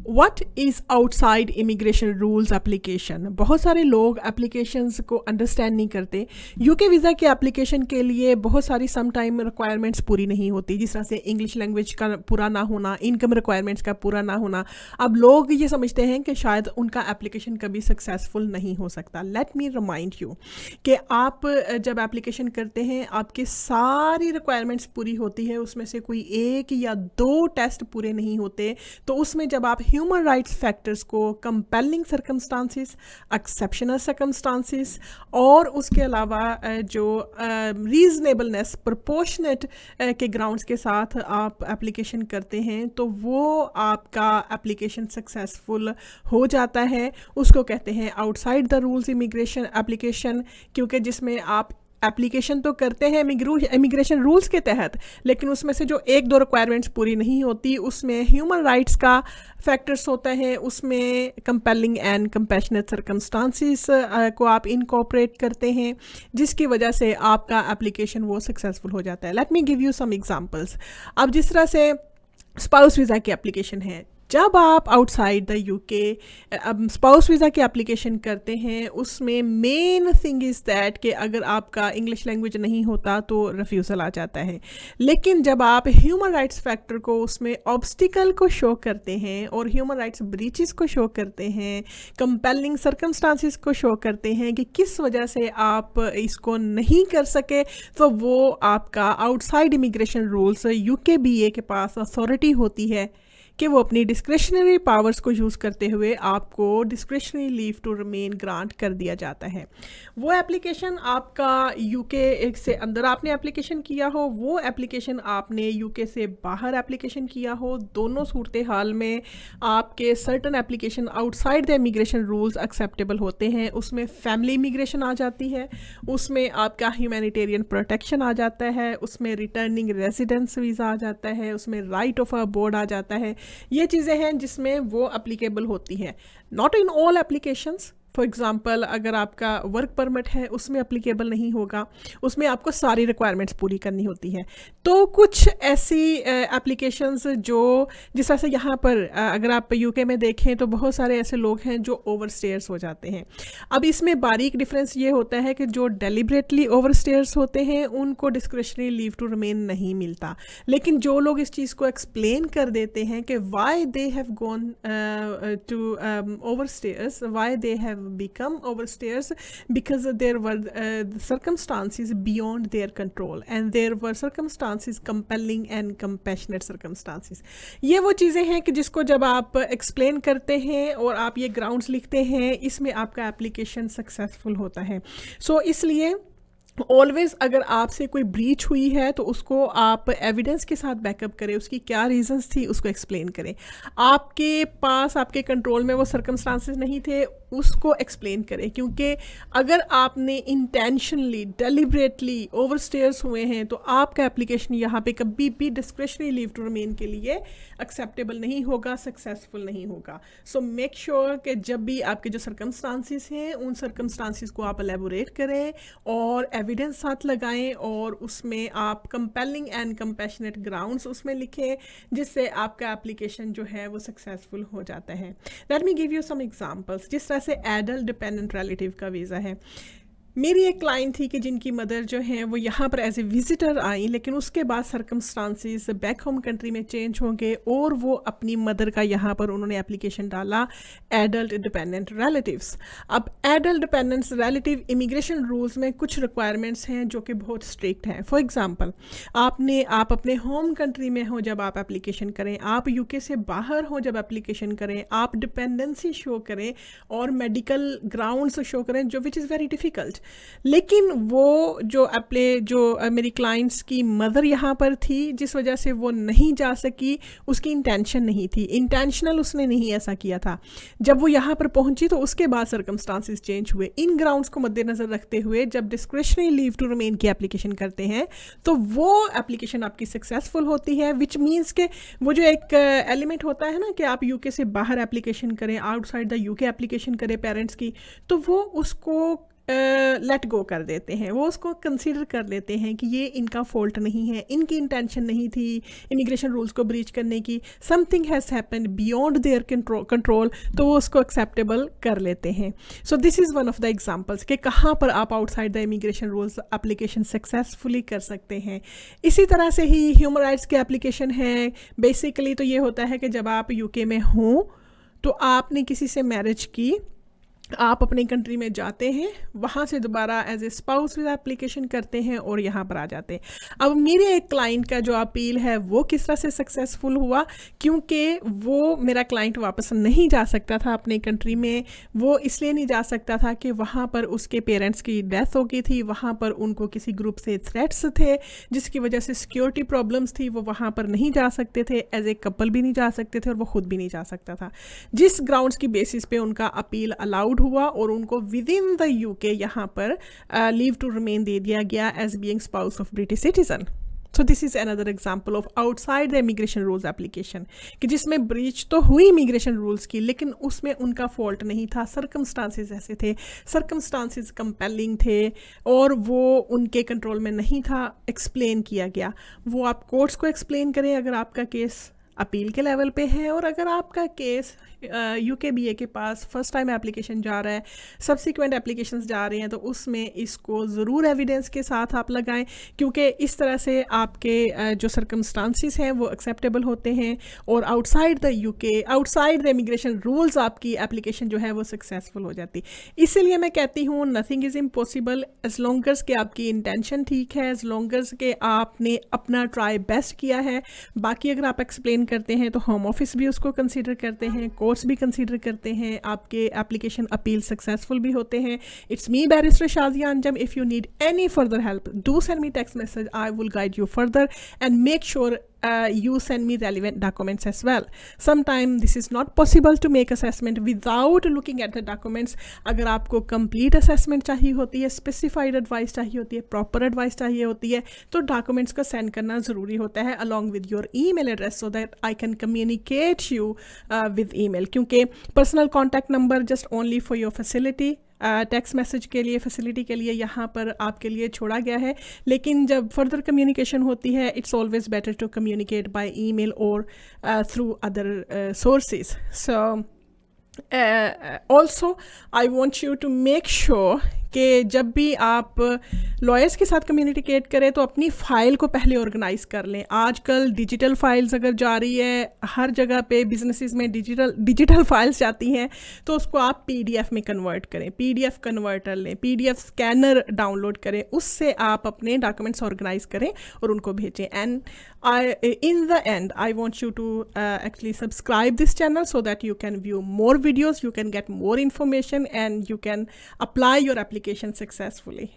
What is outside immigration rules application. بہت سارے لوگ اپلیکیشنز کو انڈرسٹینڈ نہیں کرتے. یو کے ویزا کے اپلیکیشن کے لیے بہت ساری سم ٹائم ریکوائرمنٹس پوری نہیں ہوتی, جس طرح سے انگلش لینگویج کا پورا نہ ہونا, انکم ریکوائرمنٹس کا پورا نہ ہونا. اب لوگ یہ سمجھتے ہیں کہ شاید ان کا اپلیکیشن کبھی سکسیزفل نہیں ہو سکتا. لیٹ می ریمائنڈ یو کہ آپ جب اپلیکیشن کرتے ہیں آپ کی ساری ریکوائرمنٹس پوری ہوتی ہے, اس میں سے کوئی ایک یا دو ٹیسٹ پورے نہیں ہوتے, تو اس میں جب آپ ہیومن رائٹس فیکٹرز کو کمپیلنگ سرکمسٹانسز, ایکسیپشنل سرکمسٹانسز اور اس کے علاوہ جو ریزنیبلنس, پرپورشنیٹ کے گراؤنڈس کے ساتھ آپ اپلیکیشن کرتے ہیں, تو وہ آپ کا اپلیکیشن سکسیزفل ہو جاتا ہے. اس کو کہتے ہیں outside the rules immigration application, کیونکہ جس میں آپ اپلیکیشن تو کرتے ہیں امیگریشن رولز کے تحت, لیکن اس میں سے جو ایک دو ریکوائرمنٹس پوری نہیں ہوتی, اس میں ہیومن رائٹس کا فیکٹرس ہوتا ہے, اس میں کمپیلنگ اینڈ کمپیشنیٹ سرکمسٹانسز کو آپ انکارپوریٹ کرتے ہیں, جس کی وجہ سے آپ کا اپلیکیشن وہ سکسیزفل ہو جاتا ہے. Let me give you some examples. اب جس طرح سے اسپاؤس ویزا کی اپلیکیشن ہے, جب آپ آؤٹ سائڈ دا یو کے اسپاؤس ویزا کی اپلیکیشن کرتے ہیں, اس میں مین تھنگ از دیٹ کہ اگر آپ کا انگلش لینگویج نہیں ہوتا تو ریفیوزل آ جاتا ہے. لیکن جب آپ ہیومن رائٹس فیکٹر کو اس میں آبسٹیکل کو شو کرتے ہیں اور ہیومن رائٹس بریچز کو شو کرتے ہیں, کمپیلنگ سرکمسٹانسز کو شو کرتے ہیں کہ کس وجہ سے آپ اس کو نہیں کر سکے, تو وہ آپ کا outside immigration rules U K B A کے پاس اتھارٹی ہوتی ہے کہ وہ اپنی ڈسکریشنری پاورز کو یوز کرتے ہوئے آپ کو discretionary leave to remain grant کر دیا جاتا ہے. وہ اپلیکیشن آپ کا یو کے سے اندر آپ نے اپلیکیشن کیا ہو, وہ اپلیکیشن آپ نے یو کے سے باہر اپلیکیشن کیا ہو, دونوں صورتحال میں آپ کے certain application outside the immigration rules acceptable ہوتے ہیں. اس میں فیملی امیگریشن آ جاتی ہے, اس میں آپ کا ہیومینیٹیرین پروٹیکشن آ جاتا ہے, اس میں ریٹرننگ ریزیڈنس ویزا آ جاتا ہے, اس میں رائٹ آف ابورڈ آ جاتا ہے. یہ چیزیں ہیں جس میں وہ اپلیکیبل ہوتی ہیں. Not in all applications. For example اگر آپ کا ورک پرمٹ ہے, اس میں اپلیکیبل نہیں ہوگا, اس میں آپ کو ساری ریکوائرمنٹس پوری کرنی ہوتی ہے. تو کچھ ایسی اپلیکیشنز جو جس طرح سے یہاں پر اگر آپ یو کے میں دیکھیں تو بہت سارے ایسے لوگ ہیں جو اوور اسٹیئرس ہو جاتے ہیں. اب اس میں باریک ڈفرینس یہ ہوتا ہے کہ جو ڈیلیبریٹلی اوور اسٹیئرس ہوتے ہیں ان کو ڈسکریشنری لیو ٹو ریمین نہیں ملتا, لیکن جو لوگ اس چیز کو ایکسپلین کر دیتے ہیں کہ why they have gone to overstayers, why they have become overstairs, because there were circumstances beyond their control and there were circumstances compelling and compassionate circumstances. یہ وہ چیزیں ہیں کہ جس کو جب آپ ایکسپلین کرتے ہیں اور آپ یہ گراؤنڈز لکھتے ہیں, اس میں آپ کا اپلیکیشن سکسیزفل ہوتا ہے. سو اس لیے آلویز اگر آپ سے کوئی بریچ ہوئی ہے تو اس کو آپ ایویڈنس کے ساتھ بیک اپ کریں, اس کی کیا ریزنس تھی اس کو ایکسپلین کریں. آپ کے پاس آپ کے کنٹرول میں وہ سرکمسٹانسز نہیں تھے, اس کو ایکسپلین کریں, کیونکہ اگر آپ نے انٹینشنلی ڈیلیبریٹلی اوور اسٹیئرس ہوئے ہیں تو آپ کا اپلیکیشن یہاں پہ کبھی بھی ڈسکریشنری لیو ٹو ریمین کے لیے ایکسیپٹیبل نہیں ہوگا, سکسیزفل نہیں ہوگا. سو میک شیور کہ جب بھی آپ کے جو سرکمسٹانسز ہیں ان سرکمسٹانسز کو آپ الیبوریٹ کریں اور ایویڈنس ساتھ لگائیں, اور اس میں آپ کمپیلنگ اینڈ کمپیشنیٹ گراؤنڈس اس میں لکھیں, جس سے آپ کا اپلیکیشن جو ہے وہ سکسیزفل ہو جاتا ہے. Let me give you some examples. جس طرح سے ایڈلٹ ڈپینڈنٹ ریلیٹیو کا ویزا ہے, میری ایک کلائنٹ تھی کہ جن کی مدر جو ہیں وہ یہاں پر ایز اے وزٹر آئیں, لیکن اس کے بعد سرکمسٹانسز بیک ہوم کنٹری میں چینج ہوں گے اور وہ اپنی مدر کا یہاں پر انہوں نے اپلیکیشن ڈالا ایڈلٹ ڈپینڈنٹ ریلیٹیوز. اب adult dependent relative immigration rules میں کچھ ریکوائرمنٹس ہیں جو کہ بہت اسٹرکٹ ہیں. فار ایگزامپل آپ اپنے ہوم کنٹری میں ہوں جب آپ اپلیکیشن کریں, آپ یو کے سے باہر ہوں جب اپلیکیشن کریں, آپ ڈپینڈنسی شو کریں اور میڈیکل گراؤنڈس شو کریں, جو وچ از ویری ڈیفیکلٹ. لیکن وہ جو میری کلائنٹس کی مدر یہاں پر تھی, جس وجہ سے وہ نہیں جا سکی, اس کی انٹینشن نہیں تھی, انٹینشنل اس نے نہیں ایسا کیا تھا. جب وہ یہاں پر پہنچی تو اس کے بعد سرکمسٹانسز چینج ہوئے. ان گراؤنڈس کو مد نظر رکھتے ہوئے جب ڈسکریشنری لیو ٹو ریمین کی اپلیکیشن کرتے ہیں تو وہ اپلیکیشن آپ کی سکسیزفل ہوتی ہے, وچ مینس کہ وہ جو ایک ایلیمنٹ ہوتا ہے نا کہ آپ یو کے سے باہر اپلیکیشن کریں, آؤٹ سائڈ دا یو کے اپلیکیشن کریں پیرنٹس کی, تو وہ اس کو لیٹ گو کر دیتے ہیں, وہ اس کو کنسیڈر کر لیتے ہیں کہ یہ ان کا فالٹ نہیں ہے, ان کی انٹینشن نہیں تھی امیگریشن رولس کو بریچ کرنے کی, something has happened beyond their control, تو وہ اس کو ایکسیپٹیبل کر لیتے ہیں. So this is one of the examples کہ کہاں پر آپ outside the immigration rules application successfully کر سکتے ہیں. اسی طرح سے ہی ہیومن رائٹس کی اپلیکیشن ہے. بیسیکلی تو یہ ہوتا ہے کہ جب آپ یو کے میں ہوں تو آپ نے کسی سے میرج کی, آپ اپنی کنٹری میں جاتے ہیں, وہاں سے دوبارہ as a spouse visa application کرتے ہیں اور یہاں پر آ جاتے ہیں. اب میرے ایک کلائنٹ کا جو اپیل ہے وہ کس طرح سے سکسیزفل ہوا, کیونکہ وہ میرا کلائنٹ واپس نہیں جا سکتا تھا اپنے کنٹری میں. وہ اس لیے نہیں جا سکتا تھا کہ وہاں پر اس کے پیرنٹس کی ڈیتھ ہو گئی تھی, وہاں پر ان کو کسی گروپ سے تھریٹس تھے جس کی وجہ سے سیکیورٹی پرابلمس تھی, وہ وہاں پر نہیں جا سکتے تھے, ایز اے کپل بھی نہیں جا سکتے تھے اور وہ خود بھی نہیں جا سکتا تھا. جس گراؤنڈس کی بیسس پہ ان کا اپیل الاؤڈ ہوا اور ان کو ود ان دا یو کے یہاں پر لیو ٹو ریمین دے دیا گیا as being spouse of British citizen. So this is اندر example of outside the immigration rules application, کہ جس میں بریچ تو ہوئی امیگریشن رولس کی لیکن اس میں ان کا فالٹ نہیں تھا, سرکمسٹانسز ایسے تھے, سرکمسٹانسز کمپیلنگ تھے اور وہ ان کے کنٹرول میں نہیں تھا, ایکسپلین کیا گیا. وہ آپ کورٹس کو ایکسپلین کریں اگر آپ کا کیس اپیل کے لیول پہ ہے, اور اگر آپ کا case you K B A کے پاس فرسٹ ٹائم اپلیکیشن جا رہا ہے, سبسیکوینٹ اپلیکیشنز جا رہے ہیں, تو اس میں اس کو ضرور ایویڈنس کے ساتھ آپ لگائیں, کیونکہ اس طرح سے آپ کے جو سرکمسٹانسز ہیں وہ ایکسیپٹیبل ہوتے ہیں اور outside the U K, outside the immigration rules آپ کی اپلیکیشن جو ہے وہ سکسیزفل ہو جاتی. اسی لیے میں کہتی ہوں nothing is impossible as long as کہ آپ کی انٹینشن ٹھیک ہے, ایز لانگ ایز کہ آپ نے اپنا ٹرائی بیسٹ کیا ہے. باقی اگر آپ ایکسپلین کرتے ہیں تو ہوم آفس بھی اس کو کنسیڈر کرتے ہیں, کورٹس بھی کنسیڈر کرتے ہیں, آپ کے اپلیکیشن اپیل سکسیزفل بھی ہوتے ہیں. It's me barrister Shazia Anjum. If you need any further help do send me text message, I will guide you further and make sure you send me relevant documents as well. Sometime this is not possible to make assessment without looking at the documents. اگر آپ کو complete assessment چاہیے ہوتی ہے, specified advice چاہیے ہوتی ہے, proper advice چاہیے ہوتی ہے, تو documents کو send کرنا ضروری ہوتا ہے along with your email address so that I can communicate you with email. کیونکہ personal contact number just only for your facility, text message کے لیے, فیسلٹی کے لیے یہاں پر آپ کے لیے چھوڑا گیا ہے, لیکن جب فردر کمیونیکیشن ہوتی ہے it's always better to communicate by email اور through other sources. So also I want you to make sure کہ جب بھی آپ لائرس کے ساتھ کمیونیکیٹ کریں تو اپنی فائل کو پہلے آرگنائز کر لیں. آج کل ڈیجیٹل فائلز اگر جا رہی ہے, ہر جگہ پہ بزنسز میں ڈیجیٹل فائلز جاتی ہیں, تو اس کو آپ پی ڈی ایف میں کنورٹ کریں, پی ڈی ایف کنورٹر لیں, P D F scanner download کریں, اس سے آپ اپنے ڈاکومنٹس آرگنائز کریں اور ان کو بھیجیں. And in the end I want you to actually subscribe this channel so that you can view more videos, you can get more information and you can apply your application successfully.